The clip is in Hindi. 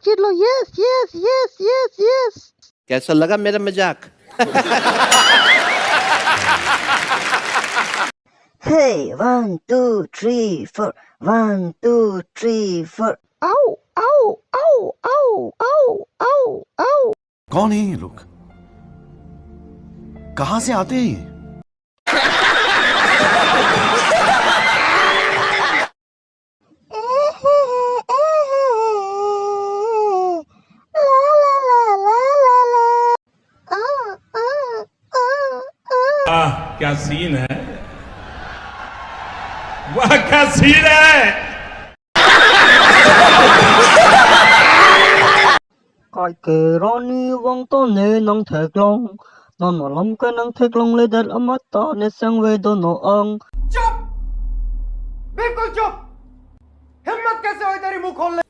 चिल्लो yes yes yes yes yes. कैसा लगा मेरा मजाक? Hey, 1, 2, 3, 4. 1, 2, 3, 4. आओ आओ आओ आओ आओ आओ आओ। कौन है ये लोग? कहां से आते हैं ये? क्या सीन है, वाह क्या सीन है। Cái kề Ronnie vong to nè nang thẹt long, non mà lắm cái nang thẹt long lên đất ấm mắt to nè sang về đồ nổ ông. चुप, बिल्कुल चुप। हिम्मत कैसे हुई तेरी मुंह खोलने?